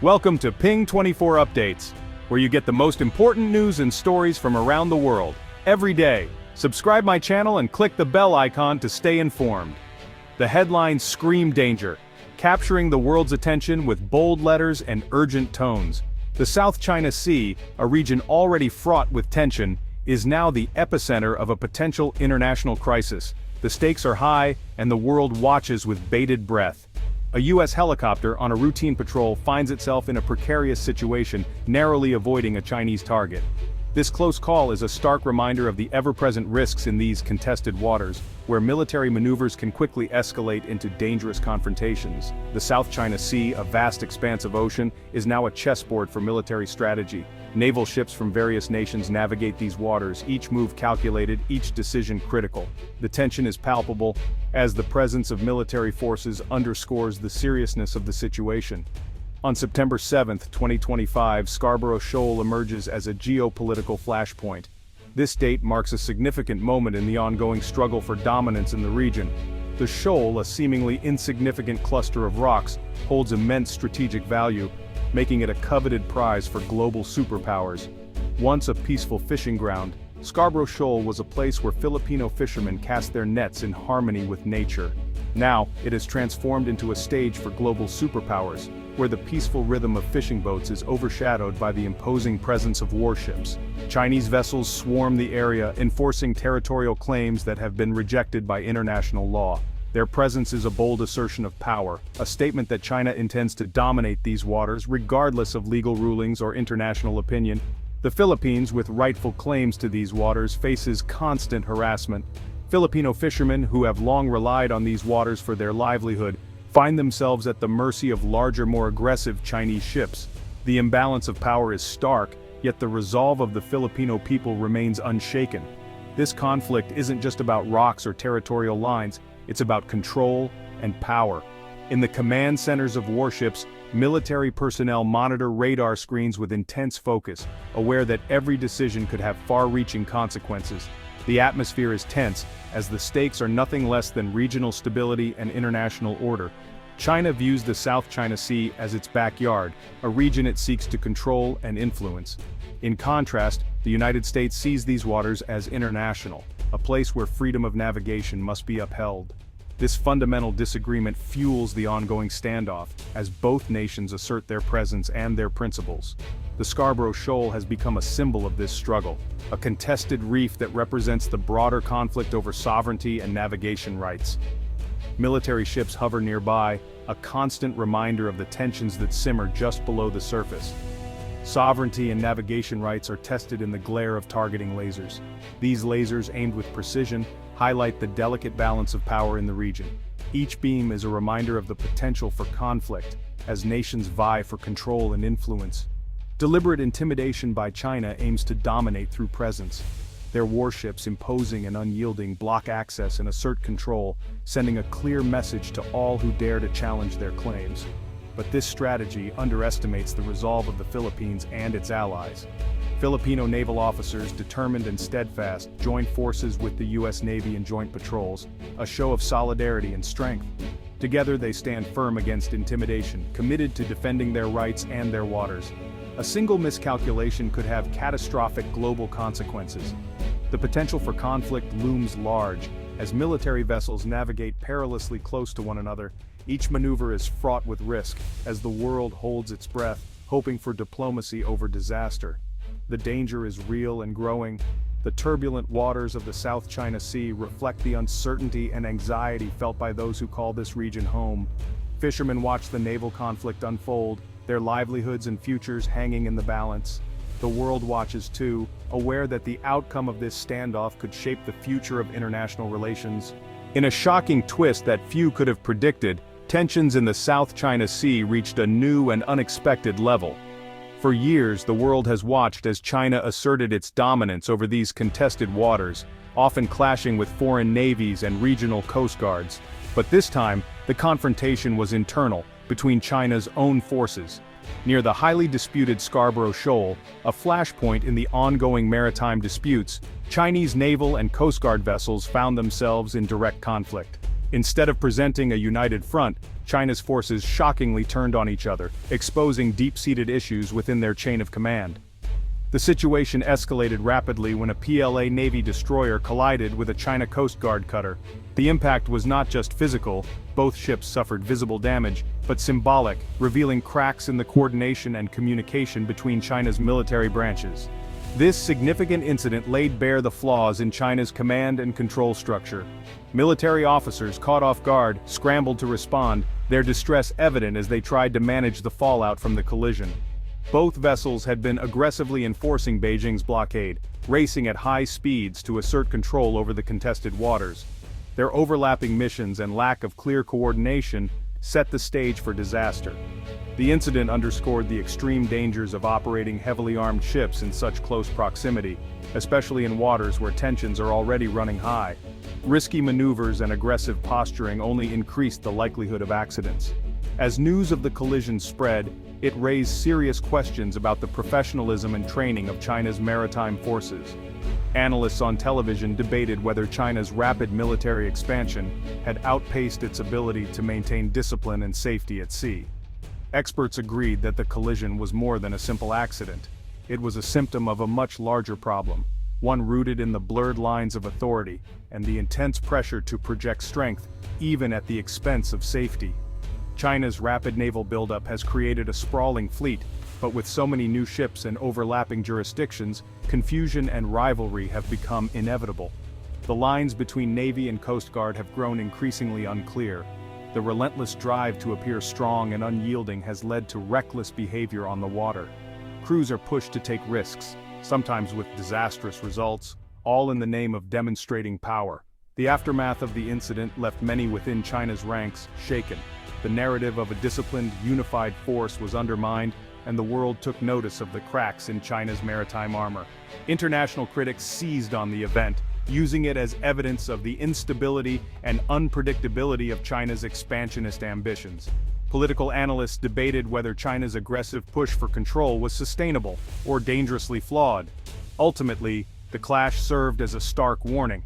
Welcome to Ping 24 Updates, where you get the most important news and stories from around the world, every day. Subscribe my channel and click the bell icon to stay informed. The headlines scream danger, capturing the world's attention with bold letters and urgent tones. The South China Sea, a region already fraught with tension, is now the epicenter of a potential international crisis. The stakes are high, and the world watches with bated breath. A U.S. helicopter on a routine patrol finds itself in a precarious situation, narrowly avoiding a Chinese target. This close call is a stark reminder of the ever-present risks in these contested waters, where military maneuvers can quickly escalate into dangerous confrontations. The South China Sea, a vast expanse of ocean, is now a chessboard for military strategy. Naval ships from various nations navigate these waters, each move calculated, each decision critical. The tension is palpable, as the presence of military forces underscores the seriousness of the situation. On September 7, 2025, Scarborough Shoal emerges as a geopolitical flashpoint. This date marks a significant moment in the ongoing struggle for dominance in the region. The shoal, a seemingly insignificant cluster of rocks, holds immense strategic value, making it a coveted prize for global superpowers. Once a peaceful fishing ground, Scarborough Shoal was a place where Filipino fishermen cast their nets in harmony with nature. Now, it has transformed into a stage for global superpowers, where the peaceful rhythm of fishing boats is overshadowed by the imposing presence of warships. Chinese vessels swarm the area, enforcing territorial claims that have been rejected by international law. Their presence is a bold assertion of power, a statement that China intends to dominate these waters regardless of legal rulings or international opinion. The Philippines, with rightful claims to these waters, faces constant harassment. Filipino fishermen, who have long relied on these waters for their livelihood, find themselves at the mercy of larger, more aggressive Chinese ships. The imbalance of power is stark, yet the resolve of the Filipino people remains unshaken. This conflict isn't just about rocks or territorial lines, it's about control and power. In the command centers of warships, military personnel monitor radar screens with intense focus, aware that every decision could have far-reaching consequences. The atmosphere is tense, as the stakes are nothing less than regional stability and international order. China views the South China Sea as its backyard, a region it seeks to control and influence. In contrast, the United States sees these waters as international, a place where freedom of navigation must be upheld. This fundamental disagreement fuels the ongoing standoff, as both nations assert their presence and their principles. The Scarborough Shoal has become a symbol of this struggle, a contested reef that represents the broader conflict over sovereignty and navigation rights. Military ships hover nearby, a constant reminder of the tensions that simmer just below the surface. Sovereignty and navigation rights are tested in the glare of targeting lasers. These lasers, aimed with precision, highlight the delicate balance of power in the region. Each beam is a reminder of the potential for conflict, as nations vie for control and influence. Deliberate intimidation by China aims to dominate through presence. Their warships, imposing and unyielding, block access and assert control, sending a clear message to all who dare to challenge their claims. But this strategy underestimates the resolve of the Philippines and its allies. Filipino naval officers, determined and steadfast, join forces with the U.S. Navy in joint patrols, a show of solidarity and strength. Together they stand firm against intimidation, committed to defending their rights and their waters. A single miscalculation could have catastrophic global consequences. The potential for conflict looms large, as military vessels navigate perilously close to one another. Each maneuver is fraught with risk, as the world holds its breath, hoping for diplomacy over disaster. The danger is real and growing. The turbulent waters of the South China Sea reflect the uncertainty and anxiety felt by those who call this region home. Fishermen watch the naval conflict unfold, their livelihoods and futures hanging in the balance. The world watches too, aware that the outcome of this standoff could shape the future of international relations. In a shocking twist that few could have predicted, tensions in the South China Sea reached a new and unexpected level. For years, the world has watched as China asserted its dominance over these contested waters, often clashing with foreign navies and regional coast guards. But this time, the confrontation was internal, between China's own forces. Near the highly disputed Scarborough Shoal, a flashpoint in the ongoing maritime disputes, Chinese naval and coast guard vessels found themselves in direct conflict. Instead of presenting a united front, China's forces shockingly turned on each other, exposing deep-seated issues within their chain of command. The situation escalated rapidly when a PLA Navy destroyer collided with a China Coast Guard cutter. The impact was not just physical, both ships suffered visible damage, but symbolic, revealing cracks in the coordination and communication between China's military branches. This significant incident laid bare the flaws in China's command and control structure. Military officers caught off guard scrambled to respond, their distress evident as they tried to manage the fallout from the collision. Both vessels had been aggressively enforcing Beijing's blockade, racing at high speeds to assert control over the contested waters. Their overlapping missions and lack of clear coordination set the stage for disaster. The incident underscored the extreme dangers of operating heavily armed ships in such close proximity, especially in waters where tensions are already running high. Risky maneuvers and aggressive posturing only increased the likelihood of accidents. As news of the collision spread, it raised serious questions about the professionalism and training of China's maritime forces. Analysts on television debated whether China's rapid military expansion had outpaced its ability to maintain discipline and safety at sea. Experts agreed that the collision was more than a simple accident. It was a symptom of a much larger problem, one rooted in the blurred lines of authority and the intense pressure to project strength, even at the expense of safety. China's rapid naval buildup has created a sprawling fleet, but with so many new ships and overlapping jurisdictions, confusion and rivalry have become inevitable. The lines between Navy and Coast Guard have grown increasingly unclear. The relentless drive to appear strong and unyielding has led to reckless behavior on the water. Crews are pushed to take risks, sometimes with disastrous results, all in the name of demonstrating power. The aftermath of the incident left many within China's ranks shaken. The narrative of a disciplined, unified force was undermined, and the world took notice of the cracks in China's maritime armor. International critics seized on the event, using it as evidence of the instability and unpredictability of China's expansionist ambitions. Political analysts debated whether China's aggressive push for control was sustainable or dangerously flawed. Ultimately, the clash served as a stark warning.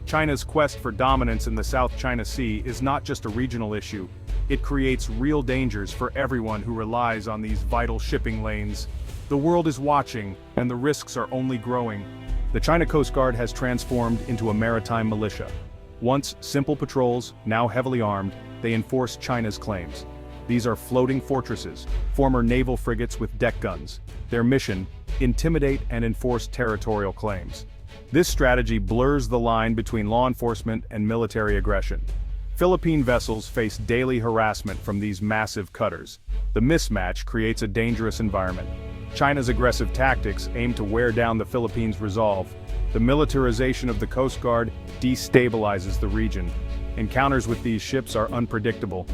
China's quest for dominance in the South China Sea is not just a regional issue. It creates real dangers for everyone who relies on these vital shipping lanes. The world is watching, and the risks are only growing. The China Coast Guard has transformed into a maritime militia. Once simple patrols, now heavily armed, they enforce China's claims. These are floating fortresses, former naval frigates with deck guns. Their mission: intimidate and enforce territorial claims. This strategy blurs the line between law enforcement and military aggression. Philippine vessels face daily harassment from these massive cutters. The mismatch creates a dangerous environment. China's aggressive tactics aim to wear down the Philippines' resolve. The militarization of the Coast Guard destabilizes the region. Encounters with these ships are unpredictable,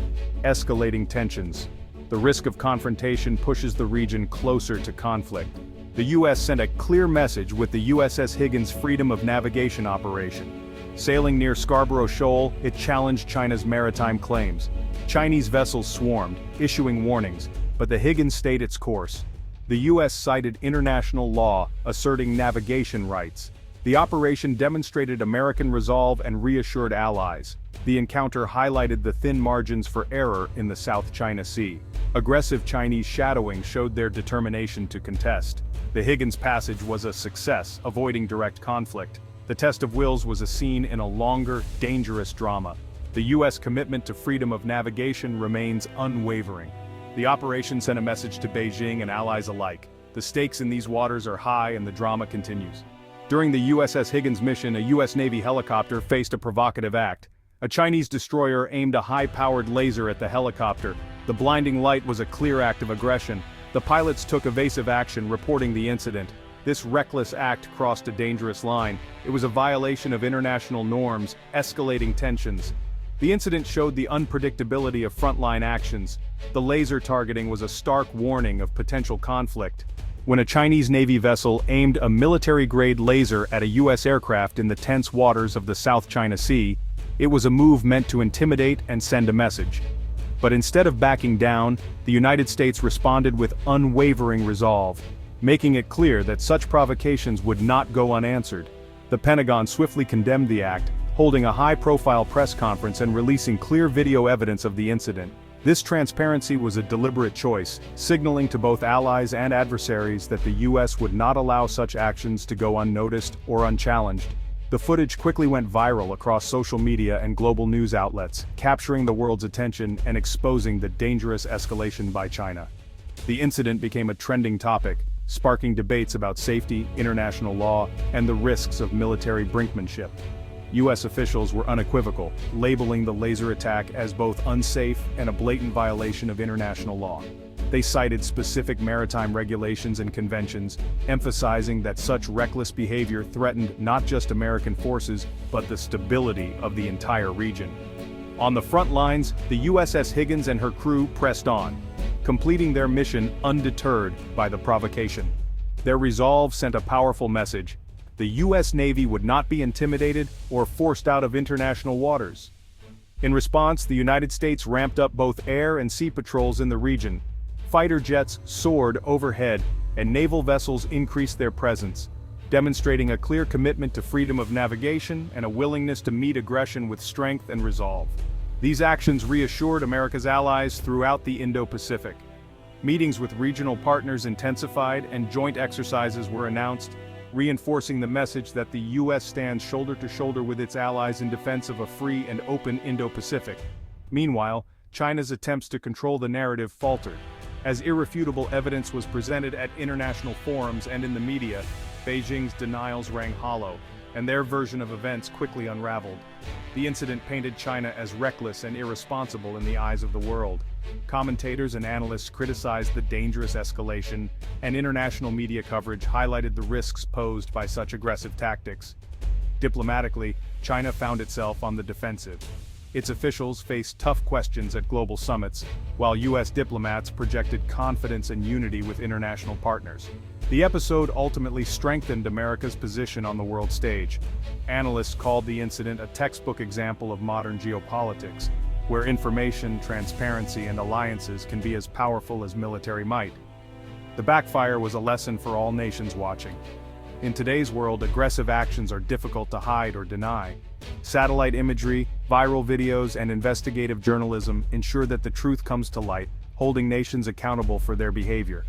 escalating tensions. The risk of confrontation pushes the region closer to conflict. The U.S. sent a clear message with the USS Higgins Freedom of Navigation operation. Sailing near Scarborough Shoal, it challenged China's maritime claims. Chinese vessels swarmed, issuing warnings, but the Higgins stayed its course. The U.S. cited international law, asserting navigation rights. The operation demonstrated American resolve and reassured allies. The encounter highlighted the thin margins for error in the South China Sea. Aggressive Chinese shadowing showed their determination to contest. The Higgins passage was a success, avoiding direct conflict. The test of wills was a scene in a longer, dangerous drama. The U.S. commitment to freedom of navigation remains unwavering. The operation sent a message to Beijing and allies alike. The stakes in these waters are high and the drama continues. During the USS Higgins mission, a U.S. Navy helicopter faced a provocative act. A Chinese destroyer aimed a high-powered laser at the helicopter. The blinding light was a clear act of aggression. The pilots took evasive action, reporting the incident. This reckless act crossed a dangerous line. It was a violation of international norms, escalating tensions. The incident showed the unpredictability of frontline actions. The laser targeting was a stark warning of potential conflict. When a Chinese Navy vessel aimed a military-grade laser at a U.S. aircraft in the tense waters of the South China Sea, it was a move meant to intimidate and send a message. But instead of backing down, the United States responded with unwavering resolve, making it clear that such provocations would not go unanswered. The Pentagon swiftly condemned the act, holding a high-profile press conference and releasing clear video evidence of the incident. This transparency was a deliberate choice, signaling to both allies and adversaries that the US would not allow such actions to go unnoticed or unchallenged. The footage quickly went viral across social media and global news outlets, capturing the world's attention and exposing the dangerous escalation by China. The incident became a trending topic, sparking debates about safety, international law, and the risks of military brinkmanship. US officials were unequivocal, labeling the laser attack as both unsafe and a blatant violation of international law. They cited specific maritime regulations and conventions, emphasizing that such reckless behavior threatened not just American forces, but the stability of the entire region. On the front lines, the USS Higgins and her crew pressed on, completing their mission undeterred by the provocation. Their resolve sent a powerful message: the US Navy would not be intimidated or forced out of international waters. In response, the United States ramped up both air and sea patrols in the region. Fighter jets soared overhead, and naval vessels increased their presence, demonstrating a clear commitment to freedom of navigation and a willingness to meet aggression with strength and resolve. These actions reassured America's allies throughout the Indo-Pacific. Meetings with regional partners intensified and joint exercises were announced, reinforcing the message that the US stands shoulder to shoulder with its allies in defense of a free and open Indo-Pacific. Meanwhile, China's attempts to control the narrative faltered. As irrefutable evidence was presented at international forums and in the media, Beijing's denials rang hollow, and their version of events quickly unraveled. The incident painted China as reckless and irresponsible in the eyes of the world. Commentators and analysts criticized the dangerous escalation, and international media coverage highlighted the risks posed by such aggressive tactics. Diplomatically, China found itself on the defensive. Its officials faced tough questions at global summits, while US diplomats projected confidence and unity with international partners. The episode ultimately strengthened America's position on the world stage. Analysts called the incident a textbook example of modern geopolitics, where information, transparency, and alliances can be as powerful as military might. The backfire was a lesson for all nations watching. In today's world, aggressive actions are difficult to hide or deny. Satellite imagery, viral videos, and investigative journalism ensure that the truth comes to light, holding nations accountable for their behavior.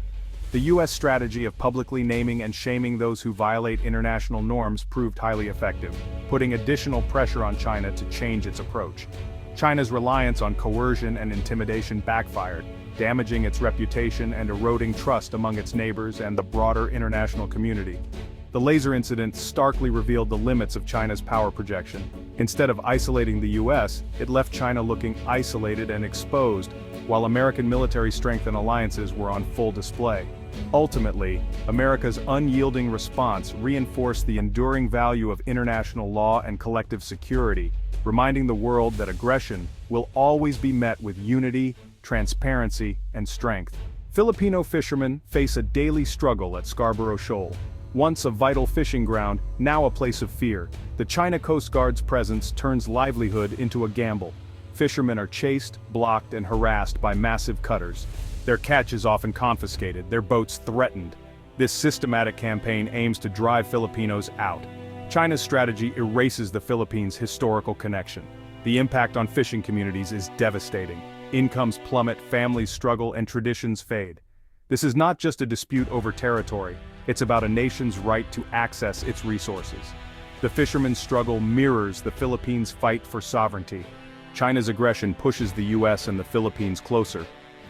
The US strategy of publicly naming and shaming those who violate international norms proved highly effective, putting additional pressure on China to change its approach. China's reliance on coercion and intimidation backfired, damaging its reputation and eroding trust among its neighbors and the broader international community. The laser incident starkly revealed the limits of China's power projection. Instead of isolating the US, it left China looking isolated and exposed, while American military strength and alliances were on full display. Ultimately, America's unyielding response reinforced the enduring value of international law and collective security, reminding the world that aggression will always be met with unity, transparency, and strength. Filipino fishermen face a daily struggle at Scarborough Shoal. Once a vital fishing ground, now a place of fear, the China Coast Guard's presence turns livelihood into a gamble. Fishermen are chased, blocked, and harassed by massive cutters. Their catch is often confiscated, their boats threatened. This systematic campaign aims to drive Filipinos out. China's strategy erases the Philippines' historical connection. The impact on fishing communities is devastating. Incomes plummet, families struggle, and traditions fade. This is not just a dispute over territory, it's about a nation's right to access its resources. The fishermen's struggle mirrors the Philippines' fight for sovereignty. China's aggression pushes the US and the Philippines closer.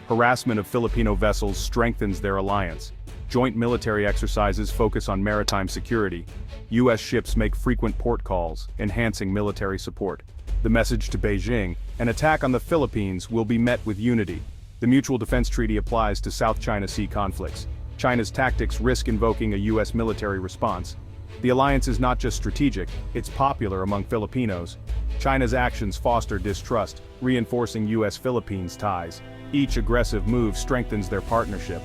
Harassment of Filipino vessels strengthens their alliance. Joint military exercises focus on maritime security. US ships make frequent port calls, enhancing military support. The message to Beijing: an attack on the Philippines will be met with unity. The Mutual Defense Treaty applies to South China Sea conflicts. China's tactics risk invoking a US military response. The alliance is not just strategic, it's popular among Filipinos. China's actions foster distrust, reinforcing US-Philippines ties. Each aggressive move strengthens their partnership.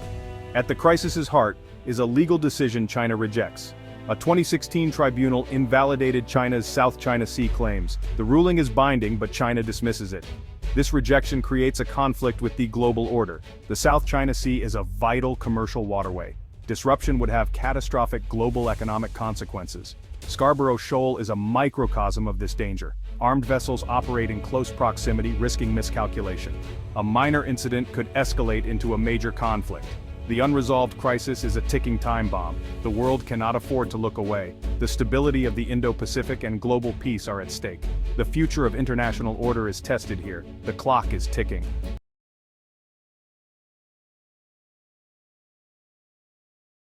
At the crisis's heart is a legal decision China rejects. A 2016 tribunal invalidated China's South China Sea claims. The ruling is binding, but China dismisses it. This rejection creates a conflict with the global order. The South China Sea is a vital commercial waterway. Disruption would have catastrophic global economic consequences. Scarborough Shoal is a microcosm of this danger. Armed vessels operate in close proximity, risking miscalculation. A minor incident could escalate into a major conflict. The unresolved crisis is a ticking time bomb. The world cannot afford to look away. The stability of the Indo-Pacific and global peace are at stake. The future of international order is tested here. The clock is ticking.